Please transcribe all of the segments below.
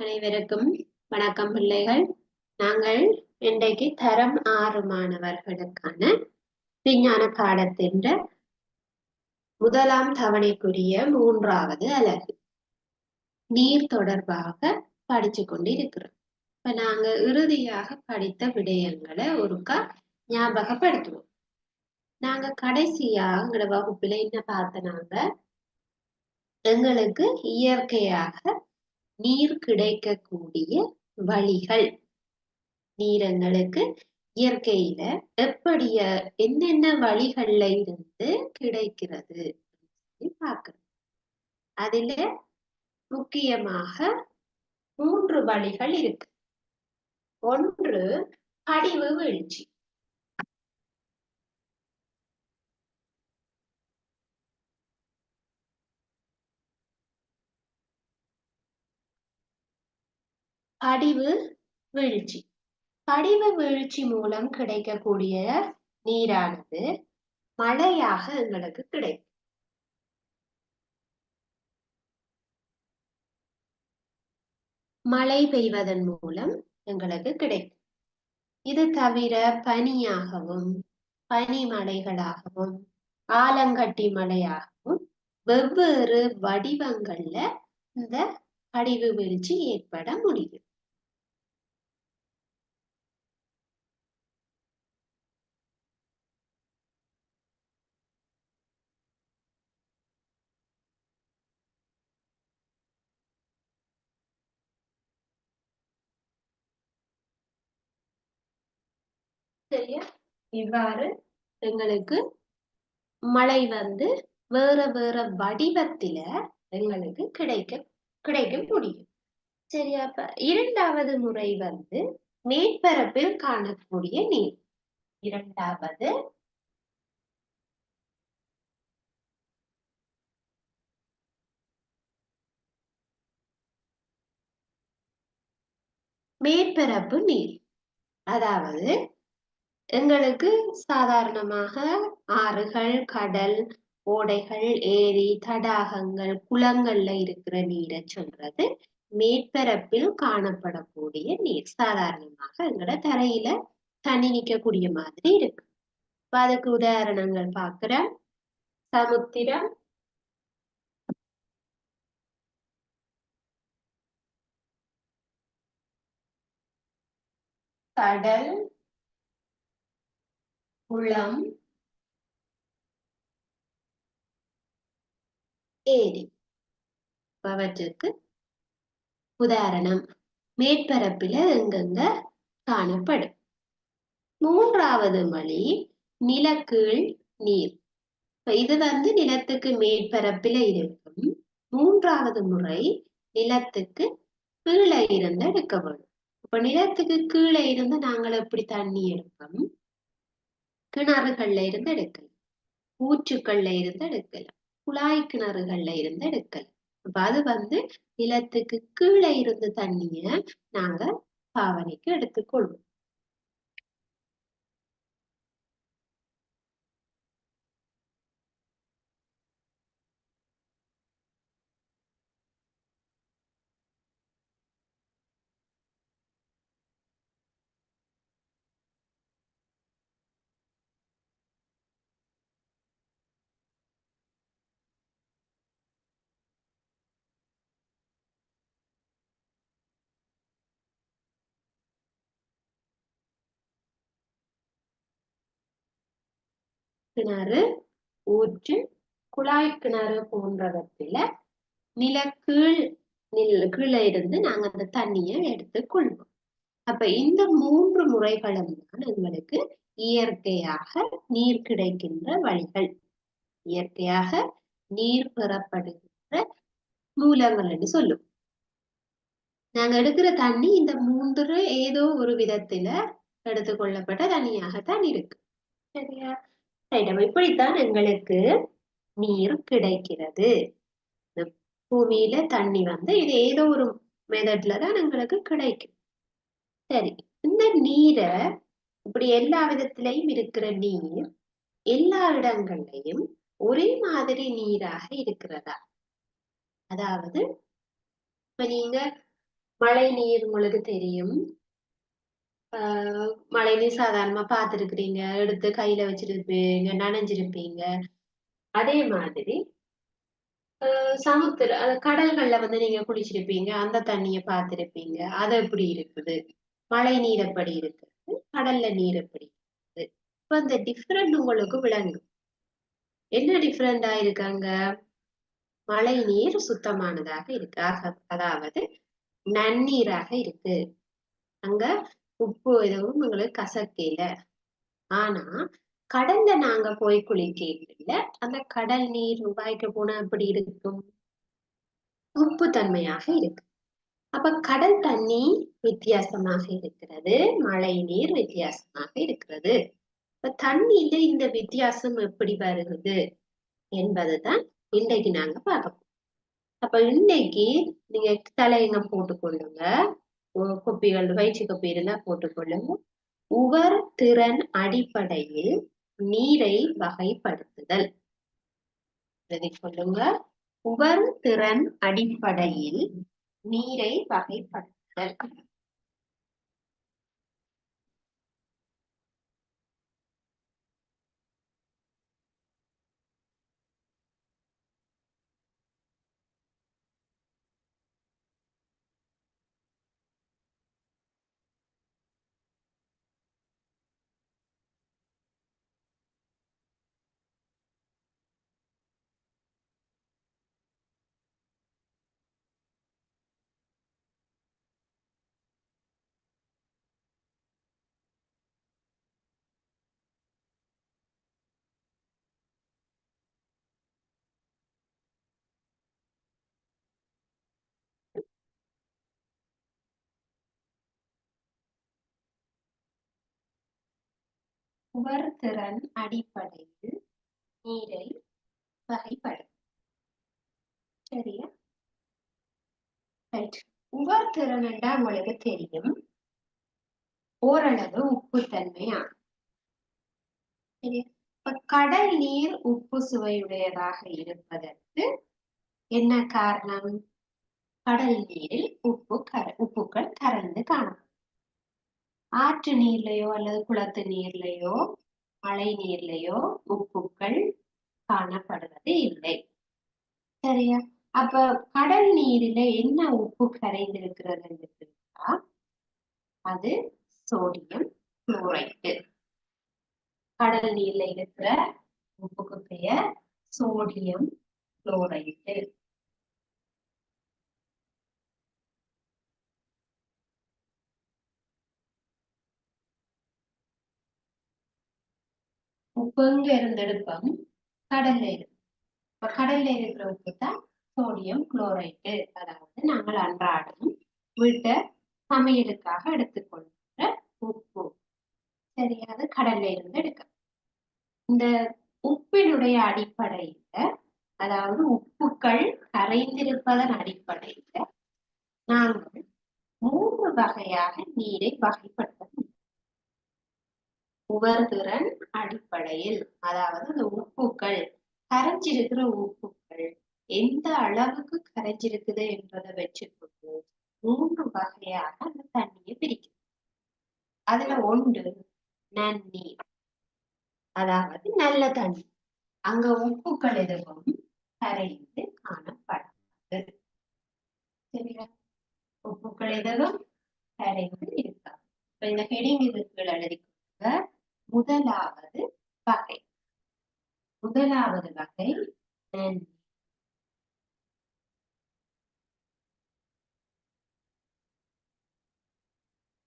அனைவருக்கும் வணக்கம் பிள்ளைகள். நாங்கள் இன்றைக்கு தரம் 6 மாணவர்களுக்கான விஞ்ஞான பாடத்தின் முதலாம் தவணைக்குரிய 3வது அலகு நீர் தொடர்பாக படிச்சு கொண்டிருக்கிறோம். இப்ப நாங்க இறுதியாக படித்த விடயங்களை ஒருக்கா ஞாபகப்படுத்துவோம். நாங்க கடைசியா எங்களோட வகுப்புல என்ன பார்த்தனாங்க, எங்களுக்கு இயற்கையாக நீர் கிடைக்கக்கூடிய வழிகள், நீர் எங்களுக்கு இயற்கையில எப்படி என்னென்ன வழிகள்ல இருந்து கிடைக்கிறது பார்க்கிறோம். அதுல முக்கியமாக 3 வழிகள் இருக்கு. ஒன்று படிவு வீழ்ச்சி. படிவு வீழ்ச்சி படிவு வீழ்ச்சி மூலம் கிடைக்கக்கூடிய நீரானது மழையாக எங்களுக்கு கிடைக்கும். மழை பெய்வதன் மூலம் எங்களுக்கு கிடைக்கும். இது தவிர பனியாகவும் பனிமலைகளாகவும் ஆலங்கட்டி மழையாகவும் வெவ்வேறு வடிவங்கள்ல இந்த படிவு வீழ்ச்சி ஏற்பட முடியும். சரியா? இவ்வாறு எங்களுக்கு மழை வேற வேற வடிவத்தில எங்களுக்கு கிடைக்க முடியும். சரியா? அப்ப இரண்டாவது முறை மேற்பரப்பில் காணக்கூடிய நீர். இரண்டாவது மேற்பரப்பு நீர். அதாவது எங்களுக்கு சாதாரணமாக ஆறுகள், கடல், ஓடைகள், ஏரி, தடாகங்கள், குளங்கள்ல இருக்கிற நீரை சொல்றது மேற்பரப்பில் காணப்படக்கூடிய நீர். சாதாரணமாக எங்களோட தரையில தண்ணி நிற்கக்கூடிய மாதிரி இருக்கு. அதுக்கு உதாரணங்கள் பார்க்கிறோம். சமுத்திரம், கடல், குளம், ஏரி. அவற்றுக்கு உதாரணம் மேற்பரப்பில எங்கெங்க காணப்படும். மூன்றாவது வழி நிலக்கீழ் நீர். இது நிலத்துக்கு மேற்பரப்பில இருக்கும். மூன்றாவது முறை நிலத்துக்கு கீழே இருந்து எடுக்க வேண்டும். இப்ப நிலத்துக்கு கீழே இருந்து நாங்கள் எப்படி தண்ணி எடுப்போம்? கிணறுகள்ல இருந்து எடுக்கலாம், ஊற்றுக்கள்ல இருந்து எடுக்கலாம், குழாய் கிணறுகள்ல இருந்து எடுக்கலாம். அப்ப அது நிலத்துக்கு கீழே இருந்து தண்ணிய நாங்க பாவனைக்கு எடுத்துக்கொள்வோம். கிணறு, ஊற்று, குழாய் கிணறு போன்றவற்றில நிலக்கீழ் கீழே இருந்து நாங்க அந்த தண்ணியை எடுத்துக்கொள்வோம். அப்ப இந்த 3 முறைகளும் தான் எங்களுக்கு இயற்கையாக நீர் கிடைக்கின்ற வழிகள், இயற்கையாக நீர் பெறப்படுகின்ற மூலங்கள் என்று சொல்லும். நாங்க எடுக்கிற தண்ணி இந்த 3 ஏதோ ஒரு விதத்துல எடுத்துக்கொள்ளப்பட்ட தண்ணியாகத்தான் இருக்கு. சரியா? இப்படித்தான் எங்களுக்கு நீர் கிடைக்கிறது. பூமியில தண்ணி இது ஏதோ ஒரு மெதட்ல தான் எங்களுக்கு கிடைக்கும். சரி, இந்த நீரை இப்படி எல்லா விதத்திலையும் இருக்கிற நீர் எல்லா இடங்கள்லையும் ஒரே மாதிரி நீராக இருக்கிறதா? அதாவது இப்ப நீங்க மழை நீர் உங்களுக்கு தெரியும். மழை நீர் சாதாரணமா பார்த்திருக்கிறீங்க. எடுத்து கையில வச்சிருப்பீங்க, நனைஞ்சிருப்பீங்க. அதே மாதிரி கடல்கள்ல வந்து நீங்க குளிச்சிருப்பீங்க. அந்த தண்ணிய பார்த்திருப்பீங்க. அது எப்படி இருக்குது? மழை நீர் எப்படி இருக்குது? கடல்ல நீர் எப்படி இருக்குது? இப்ப அந்த டிஃபரெண்ட் உங்களுக்கு விளங்கும். என்ன டிஃபரெண்டா இருக்கு அங்க? மழை நீர் சுத்தமானதாக இருக்கு. அதாவது நன்னீராக இருக்கு. அங்க உப்பு எதுவும் உங்களுக்கு கசக்கையில. ஆனா கடல்ல நாங்க போய் குளிக்கையில அந்த கடல் நீர் வாய்க்க போனா எப்படி இருக்கும்? உப்பு தன்மையாக இருக்கு. அப்ப கடல் தண்ணி வித்தியாசமாக இருக்கிறது. மழை நீர் வித்தியாசமாக இருக்கிறது. இப்ப தண்ணியில இந்த வித்தியாசம் எப்படி வருகிறது என்பதுதான் இன்றைக்கு நாங்க பார்க்க போறோம். அப்ப இன்னைக்கு நீங்க தலையங்கம் போட்டுக்கொள்ளுங்க. கொப்பிகள் வயிற்று கொப்பி இருந்தா போட்டுக்கொள்ளுங்க. உவர் திறன் அடிப்படையில் நீரை வகைப்படுத்துதல். எழுதிக் கொள்ளுங்க. உவர் திறன் அடிப்படையில் நீரை வகைப்படுத்துதல். உவர்திறன் அடிப்படையில் நீரை வகைப்படுத்தும். சரியா? ரைட். உவர்திறன் என்றா உங்களுக்கு தெரியும், ஓரளவு உப்புத்தன்மையா. இப்ப கடல் நீர் உப்பு சுவையுடையதாக இருப்பதற்கு என்ன காரணம்? கடல் நீரில் உப்புக்கள் கரைந்து காணப்படும். ஆற்று நீர்லயோ அல்லது குளத்து நீர்லயோ மழை நீர்லயோ உப்புக்கள் காணப்படுவது இல்லை. சரியா? அப்ப கடல் நீரில என்ன உப்பு கரைந்திருக்கிறது என்றா அது சோடியம் குளோரைடு. கடல் நீர்ல இருக்கிற உப்புக்கு பெயர் சோடியம் குளோரைடு. உப்பு எங்க இருந்து எடுப்போம்? கடல்ல இருக்கு. இப்ப கடல்ல இருக்கிற உப்பு தான் சோடியம் குளோரைடு. அதாவது நாங்கள் அன்றாடம் வீட்டை சமையலுக்காக எடுத்துக்கொள்கிற உப்பு. சரியா? அது கடல்ல இருந்து எடுக்க. இந்த உப்பினுடைய அடிப்படையில, அதாவது உப்புக்கள் கரைந்திருப்பதன் அடிப்படையில நாங்கள் 3 வகையாக நீரை வகைப்படுத்த. உவர்திறன் அடிப்படையில், அதாவது அந்த உப்புக்கள் கரைஞ்சிருக்கிற உப்புக்கள் எந்த அளவுக்கு கரைஞ்சிருக்குது என்பதை வச்சுக்கொண்டு 3 வகையாக அந்த தண்ணியை பிரிக்கும். அதுல ஒன்று நன்னீர், அதாவது நல்ல தண்ணி. அங்க உப்புக்கள் எதுவும் கரைந்து காணப்படாது. சரியா? உப்புக்கள் எதுவும் கரைந்து இருக்காது. இப்ப இந்த ஹெடிங் இதுக்கு எழுதிக்கொடுங்க. முதலாவது வகை நன்னீர்.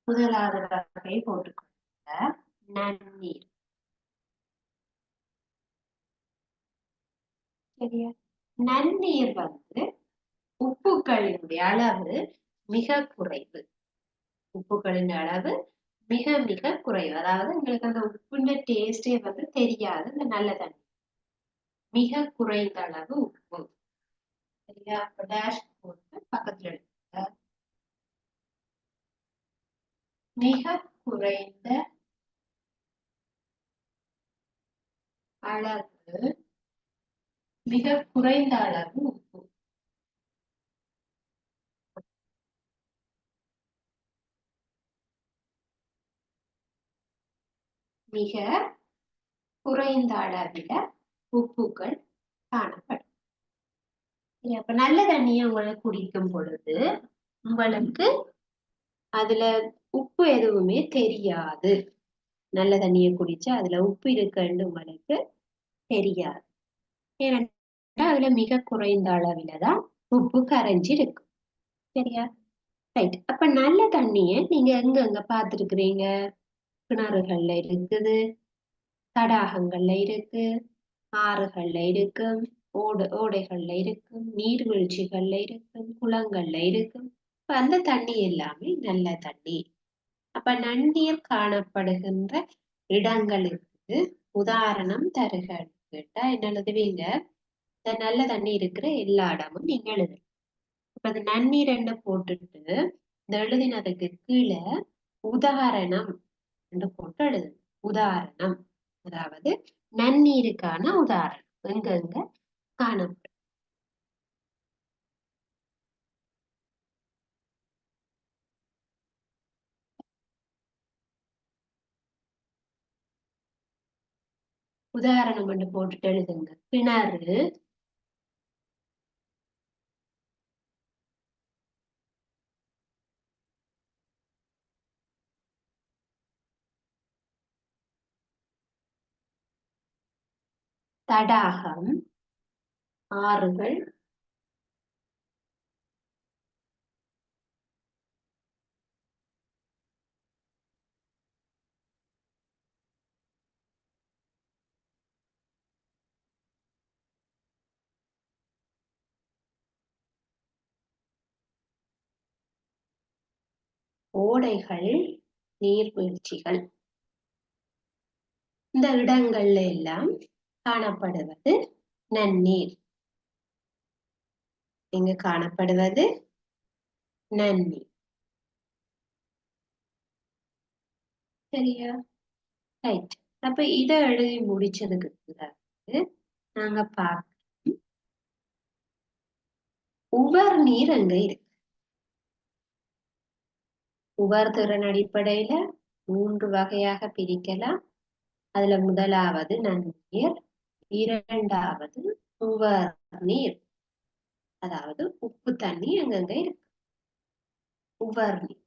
முதலாவது வகை போட்டுக்கொள்ள நன்னீர். சரியா? நன்னீர் வந்து உப்புக்களினுடைய அளவு மிக குறைவு. உப்புக்களின் அளவு மிக மிக குறைவு. அதாவது உங்களுக்கு அந்த உப்புன்ற டேஸ்டே வந்து தெரியாது. இந்த நல்ல தண்ணி மிக குறைந்த அளவு உப்பு. சரியா? டேஷ் போட்டு பக்கத்துல எடுத்துக்க. மிக குறைந்த அளவு மிக குறைந்த அளவு உப்பு. மிக குறைந்த அளவில உப்புக்கள் காணப்படும். அப்ப நல்ல தண்ணியை உங்களை குடிக்கும் பொழுது உங்களுக்கு அதுல உப்பு எதுவுமே தெரியாது. நல்ல தண்ணியை குடிச்சா அதுல உப்பு இருக்குன்னு உங்களுக்கு தெரியாது. ஏன்னா அதுல மிக குறைந்த அளவில தான் உப்பு கரைஞ்சிருக்கு. சரியா? ரைட். அப்ப நல்ல தண்ணிய நீங்க எங்க பார்த்திருக்கிறீங்க? கிணறுகள்ல இருக்குது, தடாகங்கள்ல இருக்கு, ஆறுகள்ல இருக்கும், ஓடைகள்ல இருக்கும், நீர்வீழ்ச்சிகள்ல இருக்கும், குளங்கள்ல இருக்கும். அந்த தண்ணி எல்லாமே நல்ல தண்ணி. அப்ப நன்னீர் காணப்படுகின்ற இடங்களுக்கு உதாரணம் தருக கேட்டா என்ன எழுதுவீங்க? இந்த நல்ல தண்ணி இருக்கிற எல்லா இடமும் நீங்க எழுதுங்க. அப்ப அது நன்னீர் என்ன போட்டுட்டு இந்த எழுதினதுக்கு கீழே உதாரணம் என்று போட்டு எழுதுங்க. உதாரணம், அதாவது நன்னீருக்கான உதாரணம் எங்க காணப்படும். உதாரணம் என்று போட்டுட்டு எழுதுங்க. கிணறு, தடாகம், ஆறுகள், ஓடைகள், நீர்வீழ்ச்சிகள், இந்த இடங்கள்ல எல்லாம் காணப்படுவது நன்னீர். இங்கு காணப்படுவது நன்னீர். சரியா? ரைட். அப்ப இதை எழுதி முடிச்சதுக்கு பிறகு நாங்க பார்க்க உவர் நீர் அங்க இருக்கு. உவர் திறன் அடிப்படையில 3 வகையாக பிரிக்கலாம். அதுல முதலாவது நன்னீர், இரண்டாவது உவர் நீர், அதாவது உப்பு தண்ணி அங்கங்க இருக்கு. உவர் நீர்.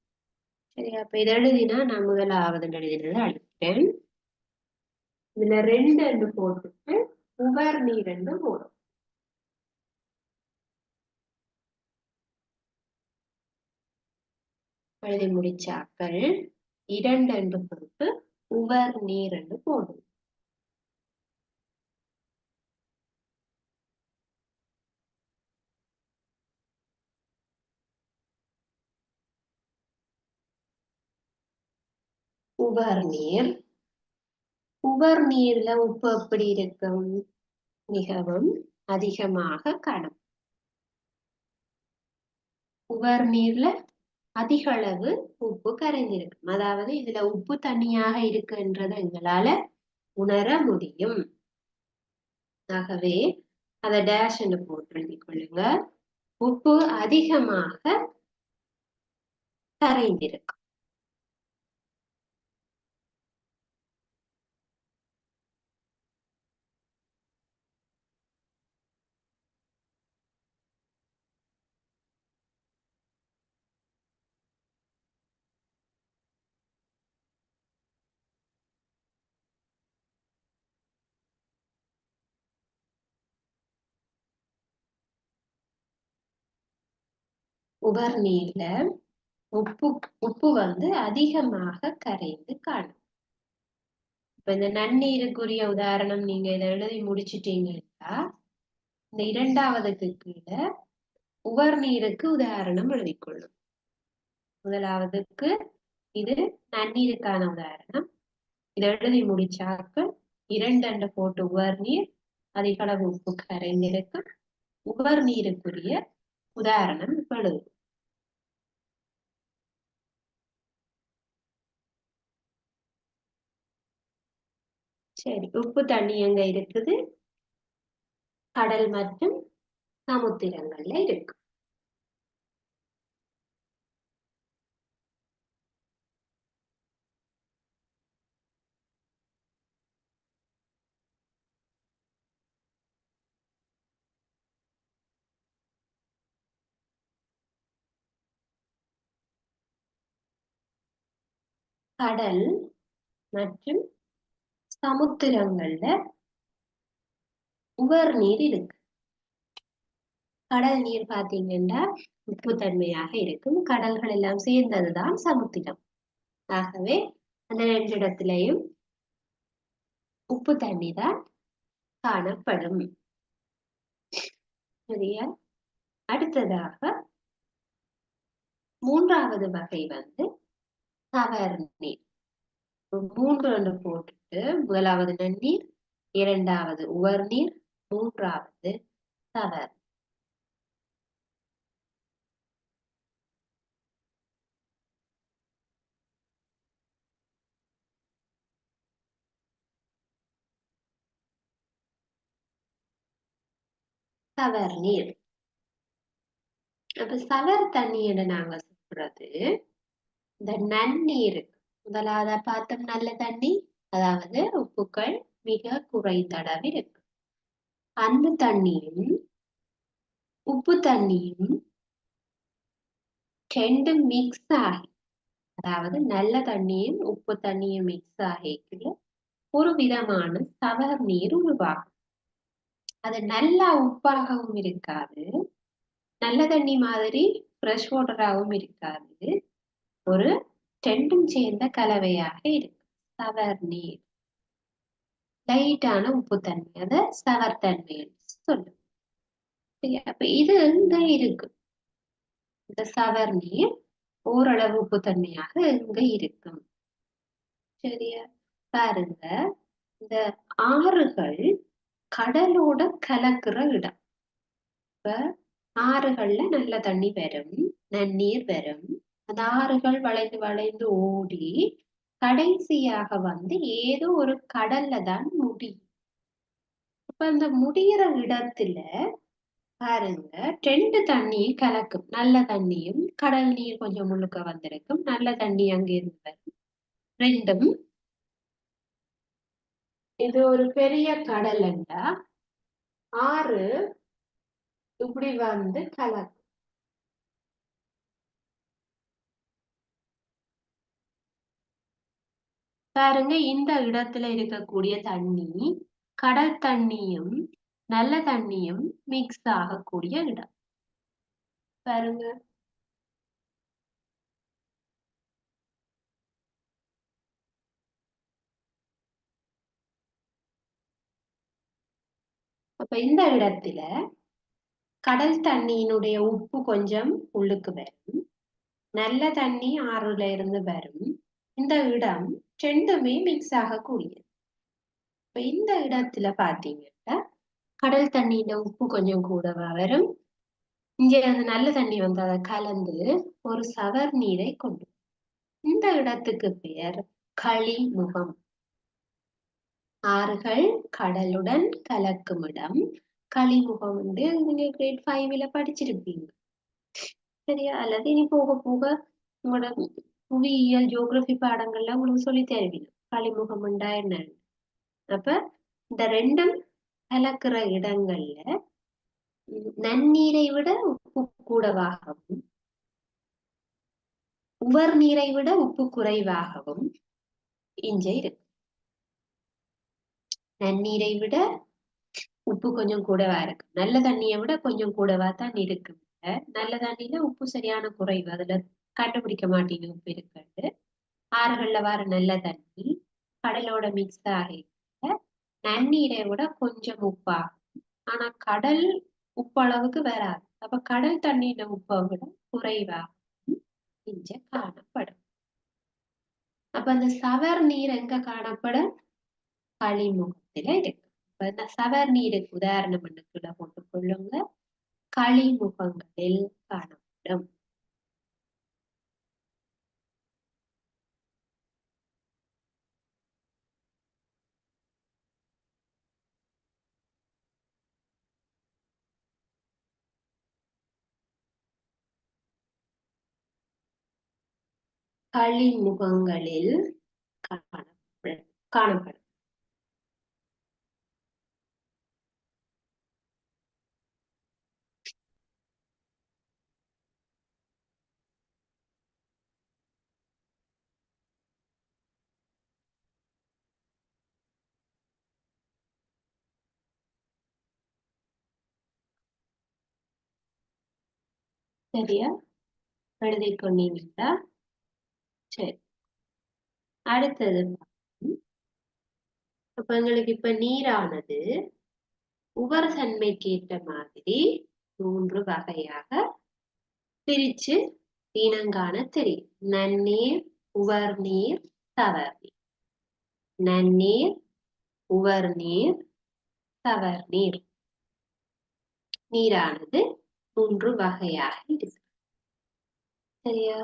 சரியா? அப்ப இதை எழுதினா நான் முதலாவது எழுதினது அழிப்பேன். இதுல 2 போட்டுட்டு உவர் நீர் போடும். எழுதி முடிச்சாக்கள் 2 போட்டு உவர் நீர் போடும். உவர் நீர். உவர் நீர்ல உப்பு எப்படி இருக்கும்? மிகவும் அதிகமாக காணும். உவர் நீர்ல அதிக அளவு உப்பு கரைந்திருக்கும். அதாவது இதுல உப்பு தண்ணியாக இருக்குன்றதை எங்களால உணர முடியும். ஆகவே அதை டேஷ் என்று போட்டு எழுதிக் கொள்ளுங்க. உப்பு அதிகமாக கரைந்திருக்கும். உவர் நீர்ல உப்பு உப்பு அதிகமாக கரைந்து காணும். இப்ப இந்த நன்னீருக்குரிய உதாரணம் நீங்க இதை எழுதி முடிச்சிட்டீங்கன்னா இந்த இரண்டாவதுக்கு கீழே உவர் நீருக்கு உதாரணம் எழுதிக்கொள்ளும். முதலாவதுக்கு இது நன்னீருக்கான உதாரணம். இதை எழுதி முடிச்சாக்கு 2 போட்டு உவர் நீர் அதிக அளவு உப்பு கரைந்திருக்கும். உவர் நீருக்குரிய உதாரணம் இப்ப எழுதும். சரி, உப்பு தண்ணி எங்க இருக்குது? கடல் மற்றும் சமுத்திரங்கள்ல இருக்கு. கடல் மற்றும் சமுத்திரங்கள்ல உவர் நீர் இருக்கு. கடல் நீர் பாத்தீங்கன்னா உப்புத்தன்மையாக இருக்கும். கடல்கள் எல்லாம் சேர்ந்ததுதான் சமுத்திரம். ஆகவே அந்த ரெண்டு இடத்திலையும் உப்பு தண்ணி தான் காணப்படும். சரியா? அடுத்ததாக மூன்றாவது வகை சவர் நீர். மூன்று ஒன்று போட்டுட்டு முதலாவது நன்னீர், இரண்டாவது உவர் நீர், மூன்றாவது சவர். சவர் நீர். அப்ப சவர் தண்ணீர் நாங்க சொல்றது இந்த நன்னீர். முதலாவது பார்த்தோம் நல்ல தண்ணி, அதாவது உப்புக்கள் மிக குறைந்த அளவில் இருக்கு. அந்த தண்ணியும் உப்பு தண்ணியும் ரெண்டும் மிக்ஸ் ஆகி, அதாவது நல்ல தண்ணியும் உப்பு தண்ணியும் மிக்ஸ் ஆகிக்குள்ள ஒரு விதமான சவர் நீர் உருவாகும். அது நல்லா உப்பாகவும் இருக்காது, நல்ல தண்ணி மாதிரி ஃப்ரெஷ் வாட்டராகவும் இருக்காது, ஒரு ரெண்டும் சேர்ந்த கலவையாக இருக்கு சவர் நீர். லைட்டான உப்பு தன்மை, அத சவர் தன்மை சொல்லும். அப்ப இது எங்க இருக்கு? இந்த சவர் நீர் ஓரளவு உப்பு தன்மையாக எங்க இருக்கும்? சரியா? பாருங்க, இந்த ஆறுகள் கடலோட கலக்குற இடம். இப்ப ஆறுகள்ல நல்ல தண்ணி வரும், நன்னீர் வரும். அந்த ஆறுகள் வளைந்து வளைந்து ஓடி கடைசியாக ஏதோ ஒரு கடல்ல தான் முடியும். அப்ப அந்த முடிகிற இடத்துல பாருங்க, ரெண்டு தண்ணி கலக்கும். நல்ல தண்ணியும் கடல் நீர் கொஞ்சம் முழுக்க வந்திருக்கும், நல்ல தண்ணி அங்கிருந்து வரும். ரெண்டும் இது ஒரு பெரிய கடல் என்றா ஆறு இப்படி கலக்கும். பாருங்க, இந்த இடத்துல இருக்கக்கூடிய தண்ணி கடல் தண்ணியும் நல்ல தண்ணியும் மிக்ஸ் ஆகக்கூடிய இடம். பாருங்க, அப்ப இந்த இடத்துல கடல் தண்ணியினுடைய உப்பு கொஞ்சம் உள்ளுக்கு வரும், நல்ல தண்ணி ஆறுல இருந்து வரும். இந்த இடம் ரெண்டுமே மிக்ஸ் ஆகக்கூடியது. இப்ப இந்த இடத்துல பாத்தீங்கன்னா கடல் தண்ணியில உப்பு கொஞ்சம் கூடவா வரும், இங்க அந்த நல்ல தண்ணி அதை கலந்து ஒரு சவர் நீரை கொண்டு. இந்த இடத்துக்கு பெயர் களிமுகம். ஆறுகள் கடலுடன் கலக்கும் இடம் களிமுகம் நீங்க கிரேட் 5ல படிச்சிருப்பீங்க. சரியா? அல்லது இனி போக போக உங்களோட புவியியல் ஜியோகிரபி பாடங்கள்ல உங்களுக்கு சொல்லி தருவீங்க களிமுகம் என்ன. அப்ப இந்த ரெண்டும் கலக்கிற இடங்கள்ல நன்னீரை விட உப்பு கூடவாகவும் உவர் நீரை விட உப்பு குறைவாகவும் இங்க இருக்கு. நன்னீரை விட உப்பு கொஞ்சம் கூடவா இருக்கு, நல்ல தண்ணியை விட கொஞ்சம் கூடவா தான் இருக்கு. நல்ல தண்ணியில உப்பு சரியான குறைவு, அதுல கண்டுபிடிக்க மாட்டீங்க உப்பு இருக்கு. ஆறுகள்ல வர நல்ல தண்ணி கடலோட மிக்ஸ் ஆகி நன்னீரை விட கொஞ்சம் உப்பாகும். ஆனா கடல் உப்பு அளவுக்கு வராது. அப்ப கடல் தண்ணியில உப்பை விட குறைவாகவும் இங்க காணப்படும். அப்ப அந்த சவர் நீர் எங்க காணப்படும்? களிமுகத்துல இருக்கு. இந்த சவர் நீருக்கு உதாரணம் கீழே போட்டுக் கொள்ளுங்க. களிமுகங்களில் காணப்படும். களிமுகங்களில் காணப்படும். சரியா? எழுதி கொண்டீங்களா? சரி. அடுத்தது அப்ப எங்களுக்கு இப்ப நீரானது உவர் தன்மைக்கு ஏற்ற மாதிரி 3 வகையாக பிரிச்சு இனங்காண தெரியும். நன்னீர், உவர்நீர், தவறுநீர். நன்னீர், உவர்நீர், தவறுநீர். நீரானது 3 வகையாக இருக்கு. சரியா?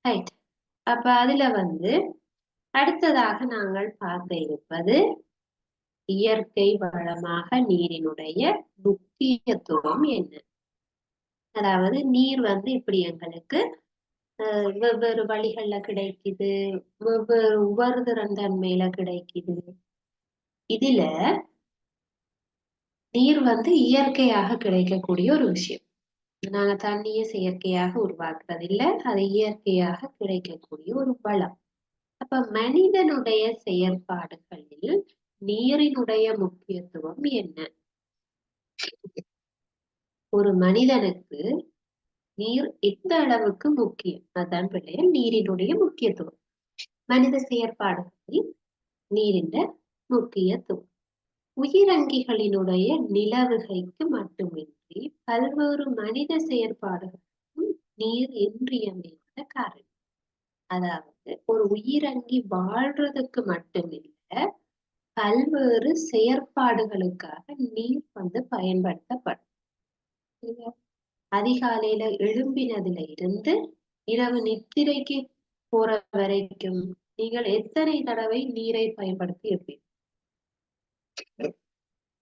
ரைட். அப்ப அதுல அடுத்ததாக நாங்கள் பார்க்க இருப்பது இயற்கை வளமாக நீரினுடைய முக்கியத்துவம் என்ன? அதாவது நீர் இப்படி எங்களுக்கு வெவ்வேறு வழிகள்ல கிடைக்குது, வெவ்வேறு உபரிதிறன் தன்மையில கிடைக்குது. இதுல நீர் இயற்கையாக கிடைக்கக்கூடிய ஒரு விஷயம். நாங்க தண்ணியை செயற்கையாக உருவாக்குறது இல்ல, அது இயற்கையாக கிடைக்கக்கூடிய ஒரு வளம். அப்ப மனிதனுடைய செயற்பாடுகளில் நீரினுடைய முக்கியத்துவம் என்ன? ஒரு மனிதனுக்கு நீர் எந்த அளவுக்கு முக்கியம்? அதான் பிள்ளைகள் நீரினுடைய முக்கியத்துவம். மனித செயற்பாடுகளில் நீரின் முக்கியத்துவம். உயிரங்கிகளினுடைய நிலவுகைக்கு மட்டுமின்றி பல்வேறு மனித செயற்பாடுகளுக்கும் நீர் இன்றியமையாத காரணம். அதாவது ஒரு உயிரங்கி வாழ்றதுக்கு மட்டுமில்லை, பல்வேறு செயற்பாடுகளுக்காக நீர் பயன்படுத்தப்படும். அதிகாலையில எழும்பினதுல இருந்து இரவு நித்திரைக்கு போற வரைக்கும் நீங்கள் எத்தனை தடவை நீரை பயன்படுத்தி இருப்பீங்க?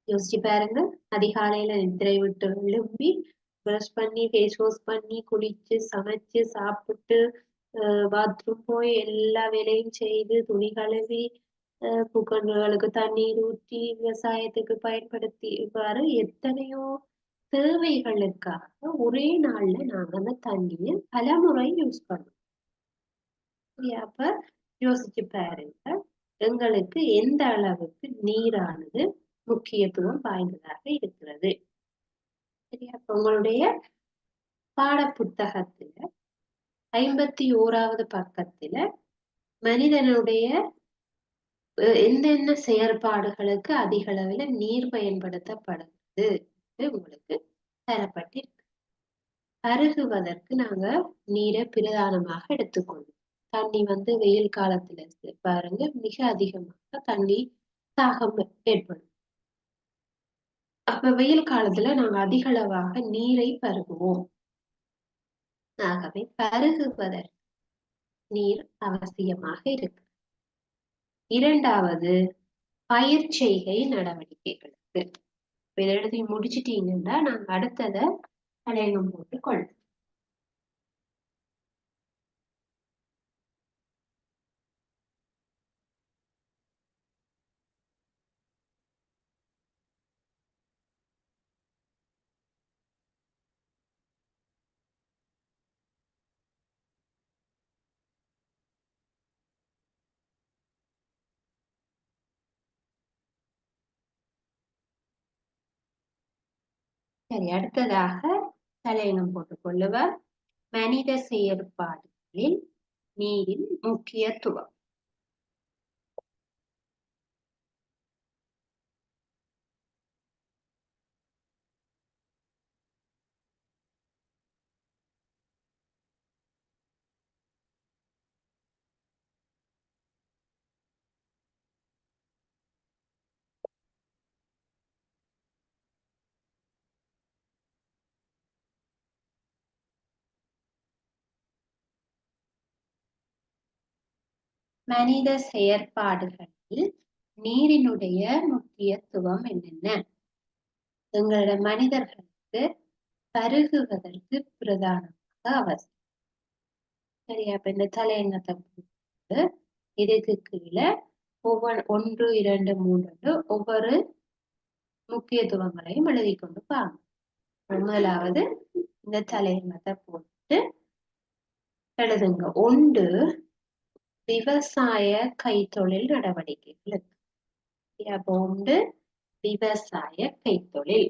யோசிச்சு பாருங்க. அதிகாலையில நித்திரை விட்டு எழும்பி பிரஷ் பண்ணி ஃபேஸ் வாஷ் பண்ணி குளிச்சு சமைச்சு சாப்பிட்டு பாத்ரூம் போய் எல்லா வேலையும் செய்து துணி கழுவி பூக்கன்றுகளுக்கு தண்ணீர் ஊற்றி விவசாயத்துக்கு பயன்படுத்தி இவ்வாறு எத்தனையோ தேவைகளுக்காக ஒரே நாள்ல நாங்க அந்த தண்ணியை பலமுறை யூஸ் பண்ணுவோம். அப்ப யோசிச்சு பாருங்க, எங்களுக்கு எந்த அளவுக்கு நீரானது முக்கியத்துவம் வாய்ந்ததாக இருக்கிறது. சரியா? உங்களுடைய பாட புத்தகத்துல 51வது பக்கத்துல மனிதனுடைய எந்தெந்த செயற்பாடுகளுக்கு அதிக அளவில் நீர் பயன்படுத்தப்படுது உங்களுக்கு தரப்பட்டிருக்கு. பருகுவதற்கு நாங்க நீரை பிரதானமாக எடுத்துக்கொள்வோம். தண்ணி வெயில் காலத்துல பாருங்க மிக அதிகமாக தண்ணி தாகம் ஏற்படும். அப்ப வெயில் காலத்துல நாங்க அதிக அளவாக நீரை பருகுவோம். ஆகவே பருகுவதற்கு நீர் அவசியமாக இருக்கு. இரண்டாவது பயிர் செய்கை நடவடிக்கைகளுக்கு. இதை எழுதி முடிச்சிட்டீங்கன்னா நாங்க அடுத்ததை தலையங்கம் போட்டுக் கொள்வோம். சரி, அடுத்ததாக தலையங்கம் போட்டுக் கொள்ளுவர். மனித செயற்பாடுகளில் நீரின் முக்கியத்துவம். மனித செயற்பாடுகளில் நீரினுடைய முக்கியத்துவம் என்னென்ன? எங்களோட மனிதர்களுக்கு பருகுவதற்கு பிரதானமாக அவசியம். சரியா? அப்ப இந்த தலையங்கத்தை இதுக்கு கீழே 1, 2, 3 ஒவ்வொரு முக்கியத்துவங்களையும் எழுதி கொண்டு பாருங்க. முதலாவது இந்த தலையங்கத்தை போட்டு எழுதுங்க. 1 விவசாய கைத்தொழில் நடவடிக்கைகள். அப்போ 1 விவசாய கைத்தொழில்.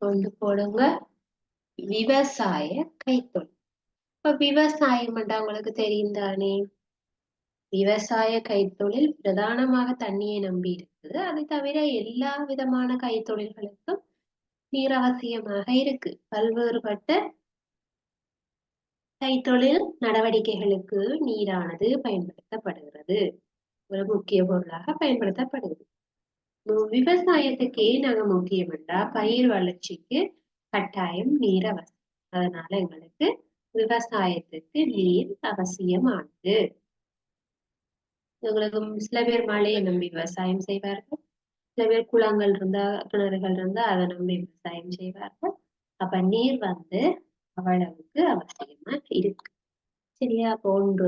கொண்டு போடுங்க. விவசாய கைத்தொழில். இப்ப விவசாயம் உங்களுக்கு தெரியும் தானே. விவசாய கைத்தொழில் பிரதானமாக தண்ணியை நம்பி இருக்குது. அது தவிர எல்லா விதமான கைத்தொழில்களுக்கும் நீர் அவசியமாக இருக்கு. பல்வேறுபட்ட கைத்தொழில் நடவடிக்கைகளுக்கு நீரானது பயன்படுத்தப்படுகிறது. ஒரு முக்கிய பொருளாக பயன்படுத்தப்படுது. விவசாயத்துக்கு ஏன் நாங்க முக்கியம் என்றா பயிர் வளர்ச்சிக்கு கட்டாயம் நீர் அவசியம். அதனால எங்களுக்கு விவசாயத்துக்கு நீர் அவசியமானது. எங்களுக்கு சில பேர் மழையை நம்பி விவசாயம் செய்வார்கள். சில பேர் குளங்கள் இருந்தா கிணறுகள் இருந்தா அதை நம்பி விவசாயம் செய்வார்கள். அப்ப நீர் அவ்வளவுக்கு அவசியமா இருக்கு. சரியா? அப்ப ஒன்று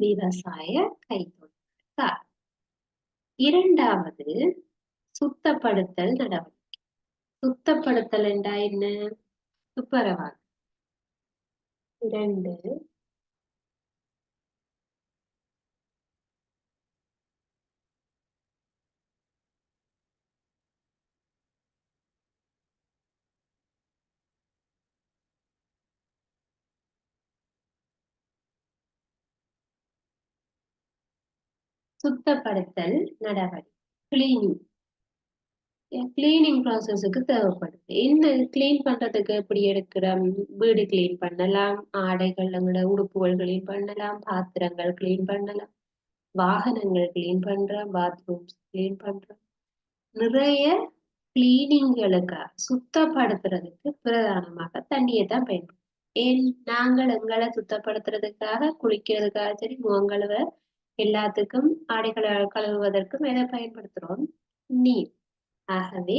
விவசாய கைத்தொழில். இரண்டாவது சுத்தப்படுத்தல் நடவடிக்கை. சுத்தப்படுத்தல் என்றா என்ன? துப்புரவாக. இரண்டு சுத்தப்படுத்தல் நடவடிக்கை. கிளீனிங். கிளீனிங் ப்ராசஸுக்கு தேவைப்படுது. என்ன கிளீன் பண்றதுக்கு எப்படி எடுக்கிறோம்? வீடு கிளீன் பண்ணலாம், ஆடைகள் நம்மளோட உடுப்புகள் கிளீன் பண்ணலாம், பாத்திரங்கள் கிளீன் பண்ணலாம், வாகனங்கள் கிளீன் பண்றோம், பாத்ரூம்ஸ் கிளீன் பண்றோம். நிறைய கிளீனிங்களுக்காக சுத்தப்படுத்துறதுக்கு பிரதானமாக தண்ணியை தான் பயன்படுத்தும். ஏன் நாங்கள் எங்களை சுத்தப்படுத்துறதுக்காக குளிக்கிறதுக்காக சரி முகங்கழுவ எல்லாத்துக்கும் ஆடைகளை கழுவுவதற்கும் எதை பயன்படுத்துறோம்? நீர். ஆகவே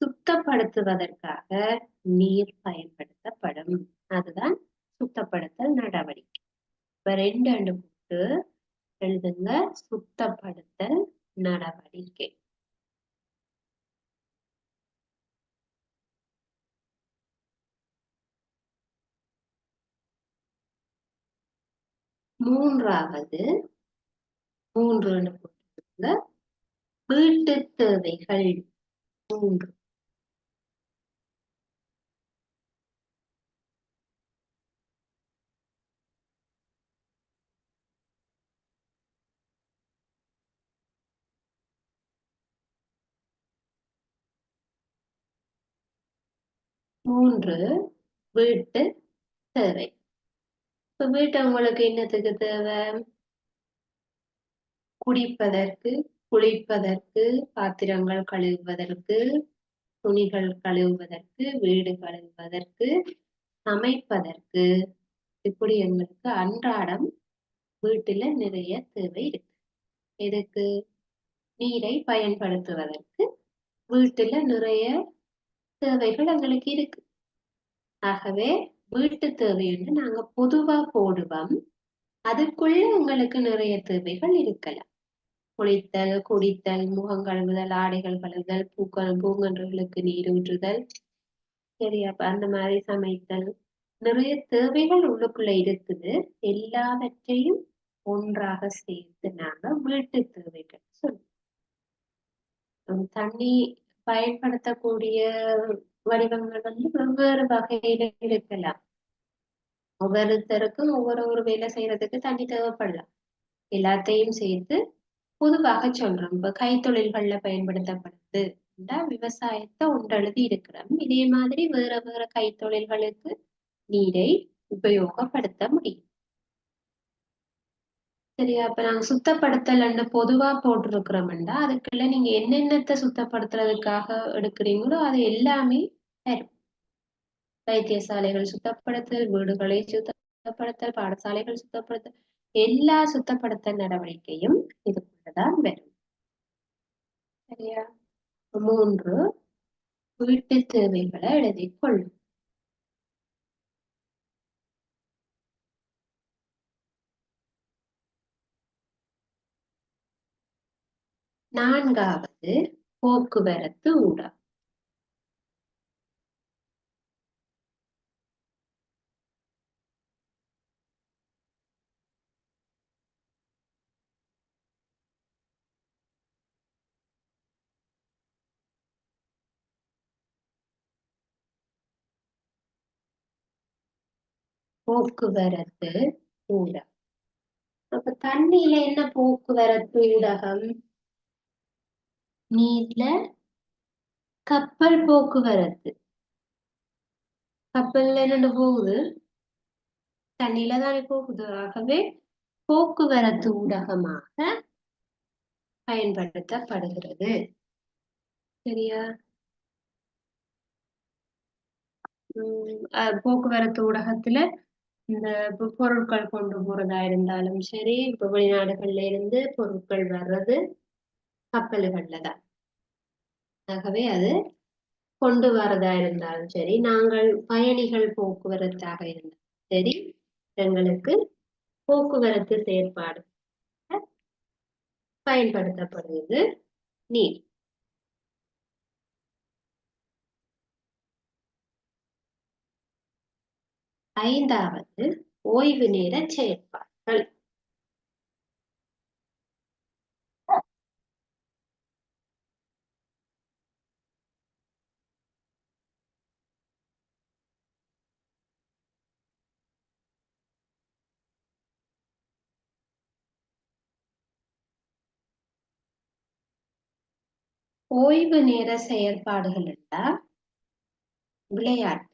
சுத்தப்படுத்துவதற்காக நீர் பயன்படுத்தப்படும். அதுதான் சுத்தப்படுத்தல் நடவடிக்கை. இப்ப ரெண்டு போட்டு எழுதுங்க. சுத்தப்படுத்தல் நடவடிக்கை. மூன்று போட்டுருங்க. வீட்டு தேவைகள். மூன்று. மூன்று வீட்டு தேவை. இப்ப வீட்டை உங்களுக்கு என்னத்துக்கு தேவை? குடிப்பதற்கு, குளிப்பதற்கு, பாத்திரங்கள் கழுவுவதற்கு, துணிகள் கழுவுவதற்கு, வீடு கழுவுவதற்கு, சமைப்பதற்கு, இப்படி எங்களுக்கு அன்றாடம் வீட்டுல நிறைய தேவை இருக்கு. எதுக்கு? நீரை பயன்படுத்துவதற்கு வீட்டுல நிறைய தேவைகள் எங்களுக்கு இருக்கு. ஆகவே வீட்டு தேவைன்னு நாங்க பொதுவா போடுவோம். அதுக்குள்ள உங்களுக்கு நிறைய தேவைகள் இருக்கலாம். குளித்தல், குடித்தல், முகம் கழுவுதல், ஆடைகள் கழுவுதல், பூங்கன்றுகளுக்கு நீர் ஊற்றுதல், சரி அப்ப அந்த மாதிரி சமைத்தல், நிறைய தேவைகள் உள்ளுக்குள்ள இருக்குது. எல்லாவற்றையும் ஒன்றாக சேர்த்து நாங்க வீட்டு தேவைகள் சொல்லுவோம். தண்ணி பயன்படுத்தக்கூடிய வடிவங்கள் வெவ்வேறு வகையில இருக்கலாம். ஒவ்வொருத்தருக்கும் ஒவ்வொரு வேலை செய்யறதுக்கு தண்ணி தேவைப்படலாம். எல்லாத்தையும் சேர்த்து பொதுவாக சொல்றோம். இப்ப கைத்தொழில்கள்ல பயன்படுத்தப்படுது விவசாயத்தை ஒன்றெழுதி இருக்கிறோம். இதே மாதிரி வேற வேற கைத்தொழில்களுக்கு நீரை உபயோகப்படுத்த முடியும். சரியா? அப்ப நாங்க சுத்தப்படுத்தல் பொதுவா போட்டிருக்கிறோம்டா அதுக்குள்ள நீங்க என்னென்னத்தை சுத்தப்படுத்துறதுக்காக எடுக்கிறீங்களோ அது எல்லாமே வரும். வைத்தியசாலைகள் சுத்தப்படுத்தல், வீடுகளை சுத்தப்படுத்தல், பாடசாலைகள் சுத்தப்படுத்தல், எல்லா சுத்தப்படுத்தல் நடவடிக்கையும் இதுக்குள்ளதான் வரும். சரியா? மூன்று வீட்டு தேவைகளை எழுதிக் கொள்ளும். நான்காவது போக்குவரத்து ஊடகம். போக்குவரத்து ஊடகம். அப்ப தண்ணியில என்ன போக்குவரத்து ஊடகம்? நீர்ல கப்பல் போக்குவரத்து. கப்பல்ல என்னென்ன போகுது? தண்ணியில தானே போகுது. ஆகவே போக்குவரத்து ஊடகமாக பயன்படுத்தப்படுகிறது. சரியா? போக்குவரத்து ஊடகத்துல இந்த பொருட்கள் கொண்டு போறதா இருந்தாலும் சரி, இப்ப வெளிநாடுகள்ல இருந்து பொருட்கள் வர்றது கப்பல்கள்ல தான். ஆகவே அது கொண்டு வரதா இருந்தாலும் சரி, நாங்கள் பயணிகள் போக்குவரத்தாக இருந்தாலும் சரி, எங்களுக்கு போக்குவரத்து செயற்பாடு பயன்படுத்தப்படுவது நீர். ஐந்தாவது ஓய்வு நேர செயற்பாடுகள். ஓய்வு நேர செயற்பாடுகள் என்றால் விளையாட்டு.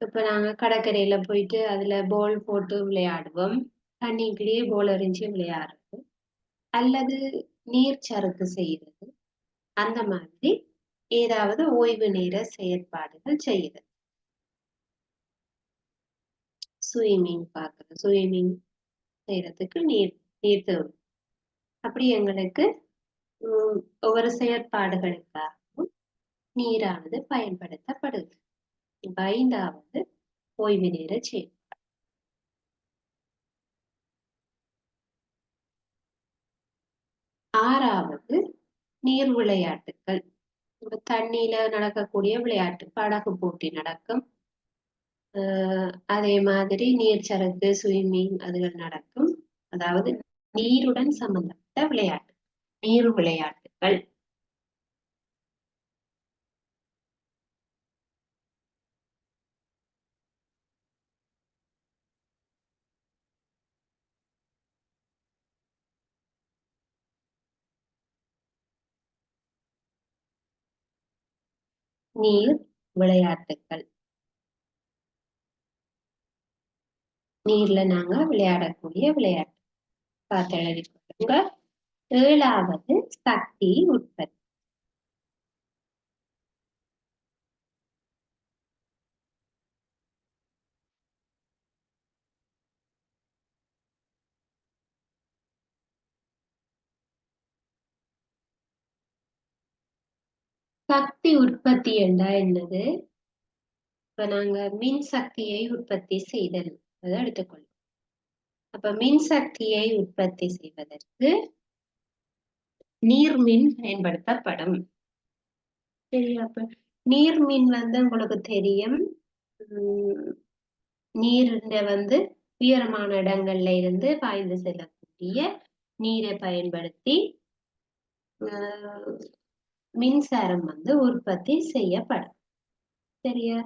இப்ப நாங்க கடற்கரையில போயிட்டு அதுல பால் போட்டு விளையாடுவோம். தண்ணிக்குள்ளேயே பால் எறிஞ்சு விளையாடுறது, அல்லது நீர் சறுக்கு செய்யறது, அந்த மாதிரி ஏதாவது ஓய்வு நேர செயற்பாடுகள் செய்யுது. ஸ்விம்மிங் பார்க்கறது, ஸ்விம்மிங் செய்யறதுக்கு நீர் நீர் தேவை. அப்படி எங்களுக்கு ஒவ்வொரு செயற்பாடுகளுக்காகவும் நீரானது பயன்படுத்தப்படுது. ஐந்தாவது ஓய்வு நேர செயற்பாடு. ஆறாவது நீர் விளையாட்டுகள். தண்ணியில நடக்கக்கூடிய விளையாட்டு, படகு போட்டி நடக்கும். அதே மாதிரி நீர் சறுக்கு, ஸ்விம்மிங் அதுகள் நடக்கும். அதாவது நீருடன் சம்பந்தப்பட்ட விளையாட்டு, நீர் விளையாட்டுகள். நீர் விளையாட்டுகள். நீர்ல நாங்க விளையாடக்கூடிய விளையாட்டு பார்த்து எழுதி கொள்ளுங்க. ஏழாவது சக்தி உற்பத்தி. சக்தி உற்பத்தி என்றா என்னது? இப்ப நாங்க மின் சக்தியை உற்பத்தி செய்தல் அதை எடுத்துக்கொள்ளும். அப்ப மின் சக்தியை உற்பத்தி செய்வதற்கு நீர்மின் பயன்படுத்தப்படும். சரியா? அப்ப நீர்மின் உங்களுக்கு தெரியும், நீர்ல உயரமான இடங்கள்ல இருந்து பாய்ந்து செல்லக்கூடிய நீரை பயன்படுத்தி மின்சாரம் உற்பத்தி செய்யப்படும். சரியா?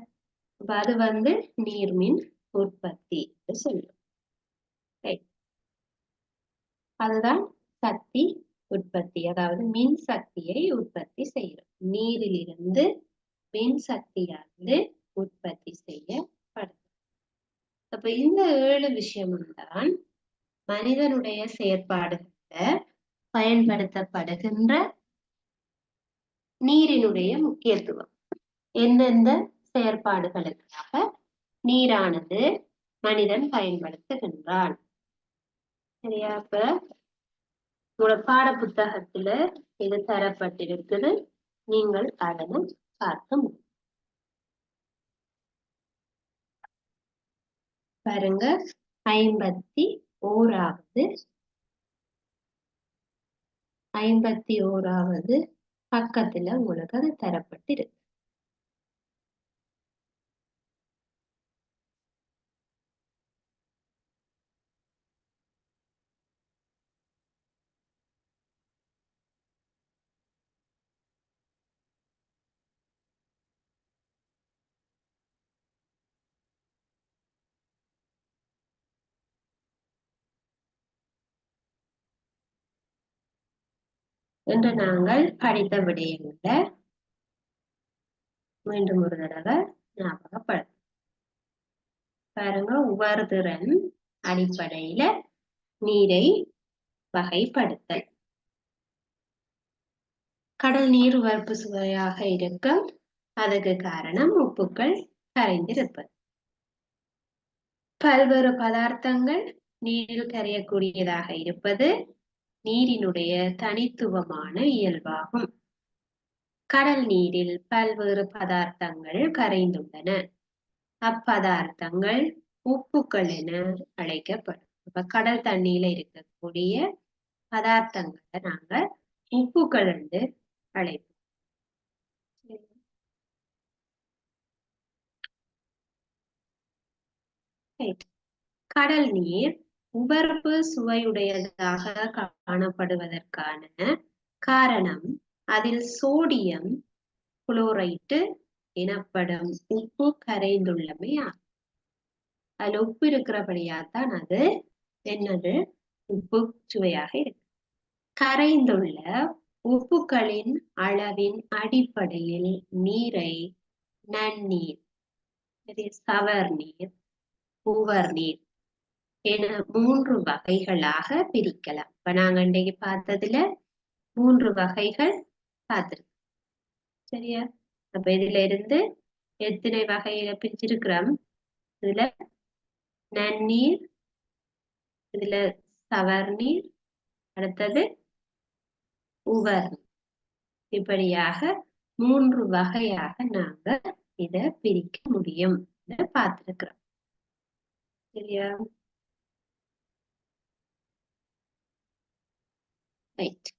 அது நீர்மின் உற்பத்தி சொல்லும். அதுதான் சக்தி உற்பத்தி, அதாவது மின் சக்தியை உற்பத்தி செய்யும். நீரிலிருந்து மின் சக்தியானது உற்பத்தி செய்யப்படும். அப்ப இந்த 7 விஷயமும் தான் மனிதனுடைய செயற்பாடுகள்ல பயன்படுத்தப்படுகின்ற நீரினுடைய முக்கியத்துவம். எந்தெந்த செயற்பாடுகளுக்காக நீரானது மனிதன் பயன்படுத்துகின்றான். சரியா? அப்ப உங்களோட பாட புத்தகத்துல இது தரப்பட்டிருக்குது. நீங்கள் அதனை பார்க்க முடியும். பாருங்க, 51வது பக்கத்துல உங்களுக்கு அது தரப்பட்டிருக்கு. என்று நாங்கள் படித்த விடயங்களை மீண்டும் ஒரு தடவை ஞாபகப்படுத்தும். பாருங்க, உவர்திறன் அடிப்படையில நீரை வகைப்படுத்தல். கடல் நீர் உவர்ப்பு சுவையாக இருக்கும். அதுக்கு காரணம் உப்புக்கள் கரைந்திருப்பது. பல்வேறு பதார்த்தங்கள் நீரில் கரையக்கூடியதாக இருப்பது நீரினுடைய தனித்துவமான இயல்பாகும். கடல் நீரில் பல்வேறு பதார்த்தங்கள் கரைந்துள்ளன. அப்பதார்த்தங்கள் உப்புக்கள் என அழைக்கப்படும். இப்ப கடல் தண்ணீர்ல இருக்கக்கூடிய பதார்த்தங்களை நாங்க உப்புக்கள் என்று அழைப்போம். கடல் நீர் உவர்ப்பு சுவையுடையதாக காணப்படுவதற்கான காரணம் அதில் சோடியம் குளோரைட்டு எனப்படும் உப்பு கரைந்துள்ளமையாகும். அதுல உப்பு இருக்கிறபடியாத்தான் அது என்னது உப்பு சுவையாக இருக்கு. கரைந்துள்ள உப்புக்களின் அளவின் அடிப்படையில் நீரை நன்னீர், சவர் நீர், உவர் நீர் என 3 வகைகளாக பிரிக்கலாம். இப்ப நாங்க இன்றைக்கு பார்த்ததுல 3 வகைகள் பார்த்திருக்கோம். சரியா? அப்ப இதுல இருந்து எத்தனை வகையில பிரிச்சிருக்கிறோம்? இதுல நன்னீர், இதுல சவர் நீர், அடுத்தது உவர். இப்படியாக 3 வகையாக நாங்க இத பிரிக்க முடியும். இத பார்த்திருக்கிறோம். சரியா? ரைட்.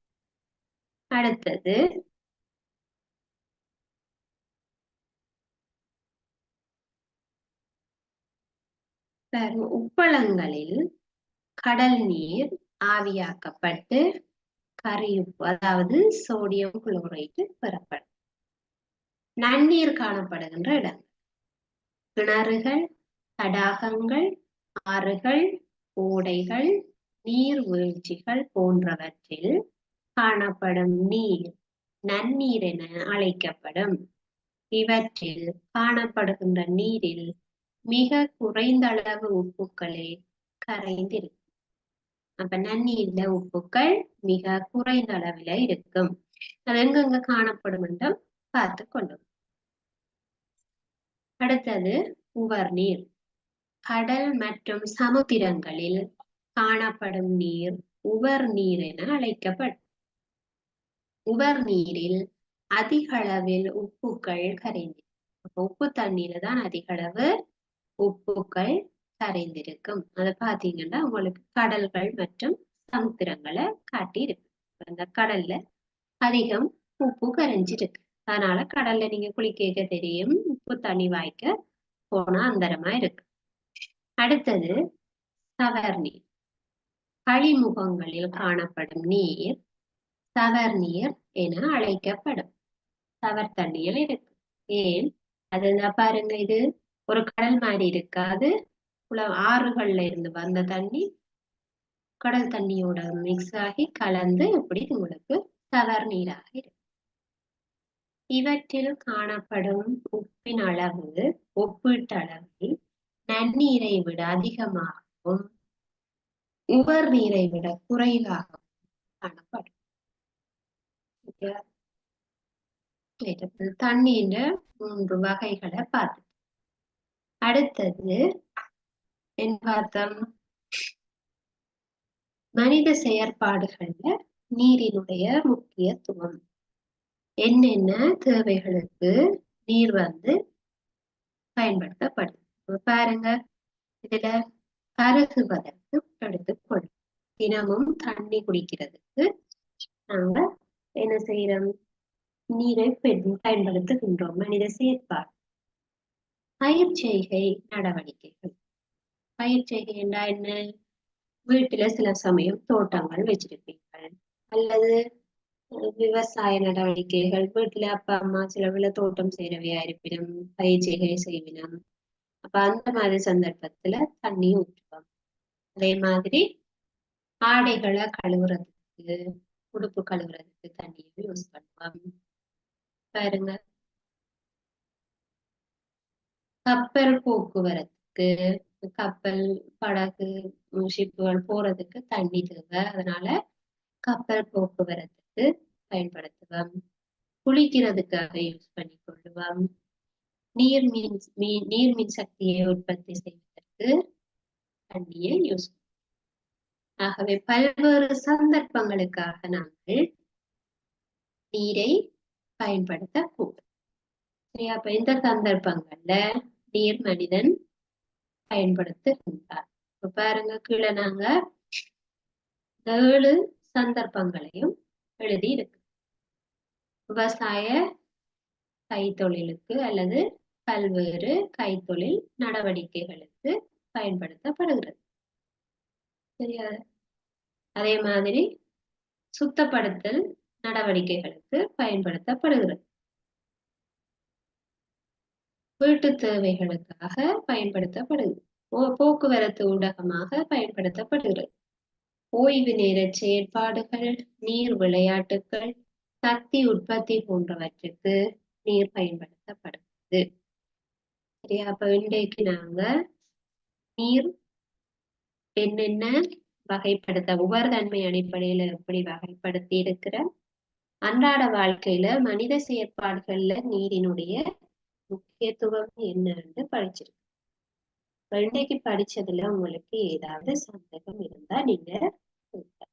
அடுத்தது உப்பளங்களில் கடல் நீர் ஆவியாக்கப்பட்டு கரியுப்பு, அதாவது சோடியம் குளோரைட்டு பெறப்படும். நன்னீர் காணப்படுகின்ற இடங்கள் கிணறுகள், தடாகங்கள், ஆறுகள், ஓடைகள், நீர்வீழ்ச்சிகள் போன்றவற்றில் காணப்படும் நீர் நன்னீர் என அழைக்கப்படும். இவற்றில் காணப்படுகின்ற நீரில் மிக குறைந்த அளவு உப்புக்களே கரைந்திருக்கும். அப்ப நன்னீர்ல உப்புக்கள் மிக குறைந்த அளவில் இருக்கும். அது எங்கெங்க காணப்படும் என்றும் பார்த்து கொள்ளும். அடுத்தது உவர் நீர். கடல் மற்றும் சமுத்திரங்களில் காணப்படும் நீர் உவர் நீர் என அழைக்கப்படும். உவர் நீரில் அதிக அளவில் உப்புக்கள் கரைந்திருக்கும். உப்பு தண்ணீர்ல தான் அதிக அளவு உப்புக்கள் கரைந்திருக்கும். அதை பாத்தீங்கன்னா உங்களுக்கு கடல்கள் மற்றும் சமுத்திரங்களை காட்டி இருக்கு. அந்த கடல்ல அதிகம் உப்பு கரைஞ்சிருக்கு. அதனால கடல்ல நீங்க குளிக்க தெரியும், உப்பு தண்ணி வாய்க்க போனா அந்தரமா இருக்கு. அடுத்தது சவர் நீர். கழிமுகங்களில் காணப்படும் நீர் சவர் நீர் என அழைக்கப்படும். சவர் தண்ணியில் இருக்கு. ஏன் அது பாருங்க, இது ஒரு கடல் மாதிரி இருக்காது. ஆறுகள்ல இருந்து வந்த தண்ணி கடல் தண்ணியோட மிக்ஸ் ஆகி கலந்து இப்படி உங்களுக்கு சவர் நீராக இருக்கு. இவற்றில் காணப்படும் உப்பின் அளவு ஒப்பீட்டளவில் நன்னீரை விட அதிகமாகவும் உவர் நீரை விட குறைவாகவும் காணப்படும். தண்ணீர் 3 வகைகளை பார்த்து அடுத்தது என்ன பார்த்தோம்? மனித செயற்பாடுகள்ல நீரினுடைய முக்கியத்துவம். என்னென்ன தேவைகளுக்கு நீர் பயன்படுத்தப்படுது பாருங்க. இதுல பருகுவதற்கு எடுத்துக்கொள்ளும். தினமும் தண்ணி குடிக்கிறதுக்கு நாங்க என்ன செய்யறோம்? நீரை பயன்படுத்துகின்றோம். மனித செயற்பாடு. பயிர் செய்கை நடவடிக்கைகள். பயிர் செய்கை என்றா என்ன? வீட்டுல சில சமயம் தோட்டங்கள் வச்சிருப்பீர்கள், அல்லது விவசாய நடவடிக்கைகள். வீட்டுல அப்பா அம்மா சில தோட்டம் செய்யறவையா இருப்பினும் பயிர் செய்கை செய்வினம். அப்ப அந்த மாதிரி சந்தர்ப்பத்துல தண்ணி ஊற்றுவோம். அதே மாதிரி ஆடைகளை கழுவுறதுக்கு, உடுப்பு கழுவுறதுக்கு யூஸ் பண்ணுவோம். பாருங்க, கப்பல் போக்குவரத்துக்கு, கப்பல், படகு, ஷிப்புகள் போறதுக்கு தண்ணி தேவை. அதனால கப்பல் போக்குவரத்துக்கு பயன்படுத்துவோம். குளிக்கிறதுக்காக யூஸ் பண்ணி கொள்ளுவோம். நீர்மின் சக்தியை உற்பத்தி செய்வதற்கு தண்ணியை யூஸ். ஆகவே பல்வேறு சந்தர்ப்பங்களுக்காக நாங்கள் நீரை பயன்படுத்தக்கூடும். சரி, அப்ப இந்த சந்தர்ப்பங்கள்ல நீர் மனிதன் பயன்படுத்துகின்றார். இப்ப பாருங்க, கீழே நாங்க 7 சந்தர்ப்பங்களையும் எழுதி இருக்கு. விவசாய கைத்தொழிலுக்கு அல்லது பல்வேறு கைத்தொழில் நடவடிக்கைகளுக்கு பயன்படுத்தப்படுகிறது. சரியா? அதே மாதிரி சுத்தப்படுத்தல் நடவடிக்கைகளுக்கு பயன்படுத்தப்படுகிறது. வீட்டு தேவைகளுக்காக பயன்படுத்தப்படுகிறது. போக்குவரத்து ஊடகமாக பயன்படுத்தப்படுகிறது. ஓய்வு நேர செயற்பாடுகள், நீர் விளையாட்டுகள், சக்தி உற்பத்தி போன்றவற்றுக்கு நீர் பயன்படுத்தப்படுகிறது. சரியா? அப்ப இன்றைக்கு நாங்க நீர் என்னென்ன வகைப்படுத்த, உபர்தன்மை அடிப்படையில எப்படி வகைப்படுத்தி இருக்கிற, அன்றாட வாழ்க்கையில மனித செயற்பாடுகள்ல நீரினுடைய முக்கியத்துவம் என்னன்னு படிச்சிருக்கு. இன்றைக்கு படிச்சதுல உங்களுக்கு ஏதாவது சந்தேகம் இருந்தா நீங்க கேட்கலாம்.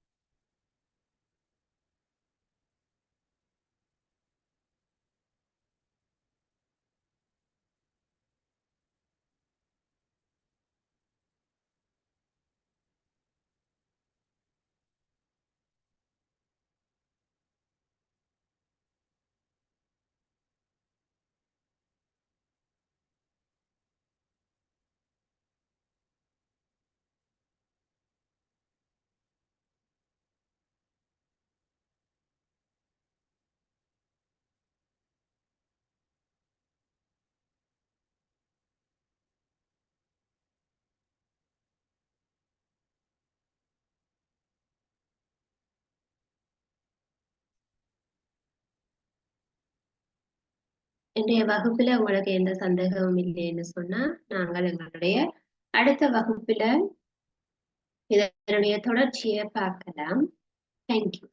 இன்றைய வகுப்புல உங்களுக்கு எந்த சந்தேகமும் இல்லைன்னு சொன்னா, நாங்கள் எங்களுடைய அடுத்த வகுப்புல இதனுடைய தொடர்ச்சியை பார்க்கலாம். தேங்க்யூ.